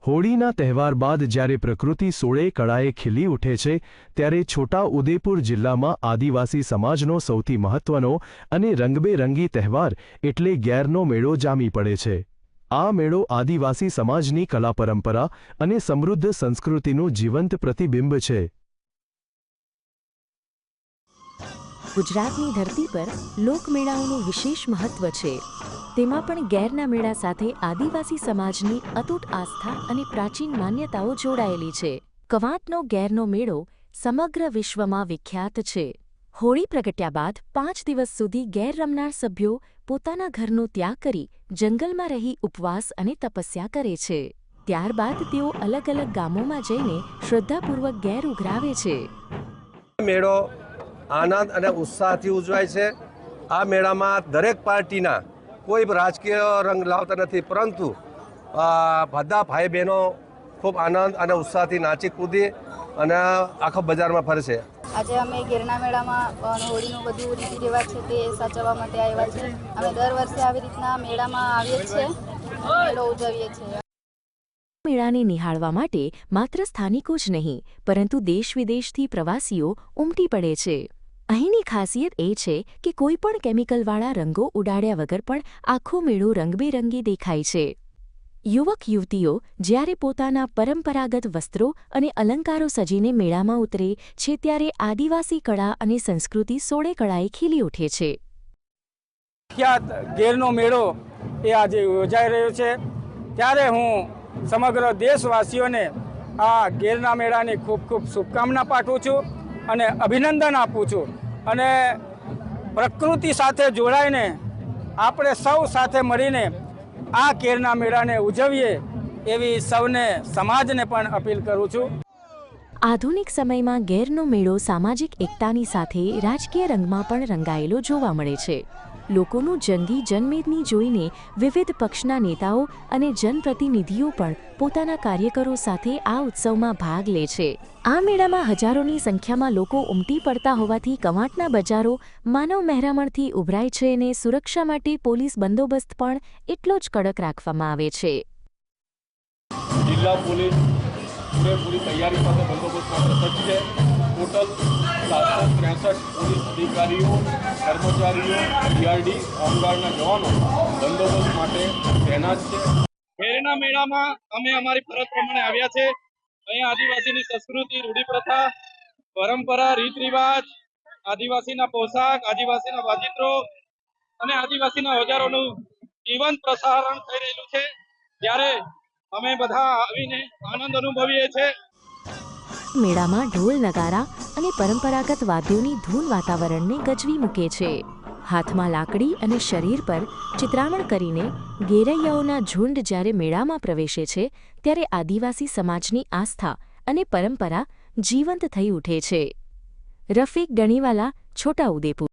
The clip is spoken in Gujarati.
હોળીના તહેવાર બાદ જ્યારે પ્રકૃતિ સોળે કળાએ ખીલી ઉઠે છે ત્યારે છોટા ઉદેપુર જિલ્લામાં આદિવાસી સમાજનો સૌથી મહત્વનો અને રંગબેરંગી તહેવાર એટલે ગેરનો મેળો જામી પડે છે। આ મેળો આદિવાસી સમાજની કલા પરંપરા અને સમૃદ્ધ સંસ્કૃતિનું જીવંત પ્રતિબિંબ છે। ગુજરાતની ધરતી પર લોકમેળાઓનું વિશેષ મહત્વ છે। તેમાં પણ ગેરના મેળા સાથે આદિવાસી સમાજની અતૂટ આસ્થા અને પ્રાચીન માન્યતાઓ જોડાયેલી છે। કવાંટનો ગેરનો મેળો સમગ્ર વિશ્વમાં વિખ્યાત છે। હોળી પ્રગટ્યા બાદ 5 દિવસ સુધી ગેર રમનાર સભ્યો પોતાના ઘરનો ત્યાગ કરી જંગલમાં રહી ઉપવાસ અને તપસ્યા કરે છે। ત્યારબાદ તેઓ અલગ અલગ ગામોમાં જઈને શ્રદ્ધાપૂર્વક ગેર ઉઘરાવે છે। મેળો આનંદ અને ઉત્સાહથી ઉજવાય છે। આ મેળામાં દરેક પાર્ટીના કોઈ રાજકીય રંગ લાવતા નથી, પરંતુ બધા ભાઈ બહેનો ખૂબ આનંદ અને ઉત્સાહથી નાચી કૂદી અને આખા બજારમાં ફરે છે। આજે અમે ગેરના મેળામાં હોળીનું બધું રીતિ રિવાજ છે તે સાચવવા માટે આવ્યા છે। અમે દર વર્ષે આવી રીતના મેળામાં આવીએ છીએ, મેળો ઉજવીએ છીએ। મેળાને નિહાળવા માટે માત્ર સ્થાનિકો જ નહીં પરંતુ દેશ વિદેશથી પ્રવાસીઓ ઉમટી પડે છે। અહીંની ખાસિયત એ છે કે કોઈ પણ કેમિકલવાળા રંગો ઉડાડ્યા વગર પણ આખો મેળો રંગબેરંગી દેખાય છે। યુવક યુવતીઓ જ્યારે પોતાના પરંપરાગત વસ્ત્રો અને અલંકારો સજીને મેળામાં ઉતરે છે ત્યારે આદિવાસી કળા અને સંસ્કૃતિ સોળે કળાએ ખીલી ઉઠે છે। વિખ્યાત ગેરનો મેળો એ આજે યોજાઈ રહ્યો છે, ત્યારે હું સમગ્ર દેશવાસીઓને આ ગેરના મેળાની ખૂબ ખૂબ શુભકામના પાઠવું છું અને અભિનંદન આપું છું। અને પ્રકૃતિ સાથે જોડાઈને આપણે સૌ સાથે મળીને આ ગેરના મેળાને ઉજવીએ એવી સૌને સમાજને પણ અપીલ કરું છું। આધુનિક સમયમાં ગેરનો મેળો સામાજિક એકતાની સાથે રાજકીય રંગમાં પણ રંગાયેલો જોવા મળે છે। લોકોનું જંગી જનમેદની જોઈને વિવિધ પક્ષના નેતાઓ અને જનપ્રતિનિધિઓ પણ પોતાના કાર્યકરો સાથે આ ઉત્સવમાં ભાગ લે છે। આ મેળામાં હજારોની સંખ્યામાં લોકો ઉમટી પડતા હોવાથી કવાંટના બજારો માનવ મહેરામણથી ઉભરાય છે અને સુરક્ષા માટે પોલીસ બંદોબસ્ત પણ એટલો જ કડક રાખવામાં આવે છે। જિલ્લા પોલીસ પૂરેપૂરી તૈયારી સાથે બંદોબસ્ત માટે સજ્જ છે। ટોટલ 763 પોલીસ અધિકારીઓ, કર્મચારીઓ, બીઆરડી, હોમગાર્ડના જવાનો બંદોબસ્ત માટે તૈનાત છે। ગેરના મેળામાં અમે અમારી ફરજ પ્રમાણે આવ્યા છે। અહીંયા આદિવાસીની સંસ્કૃતિ, રૂઢિપ્રથા, પરંપરા, રીત રિવાજ, આદિવાસીના પોશાક, આદિવાસીના વાજિત્રો અને આદિવાસીના ઓજારોનું જીવંત પ્રસારણ થઈ રહેલું છે, ત્યારે અમે બધા આવીને આનંદ અનુભવીએ છીએ। મેળામાં ઢોલ નગારા અને પરંપરાગત વાદ્યોની ધૂન વાતાવરણને ગજવી મૂકે છે। હાથમાં લાકડી અને શરીર પર ચિત્રામણ કરીને ગેરૈયાઓના ઝુંડ જ્યારે મેળામાં પ્રવેશે છે ત્યારે આદિવાસી સમાજની આસ્થા અને પરંપરા જીવંત થઈ ઉઠે છે। રફીક ડણીવાલા, છોટા ઉદેપુર।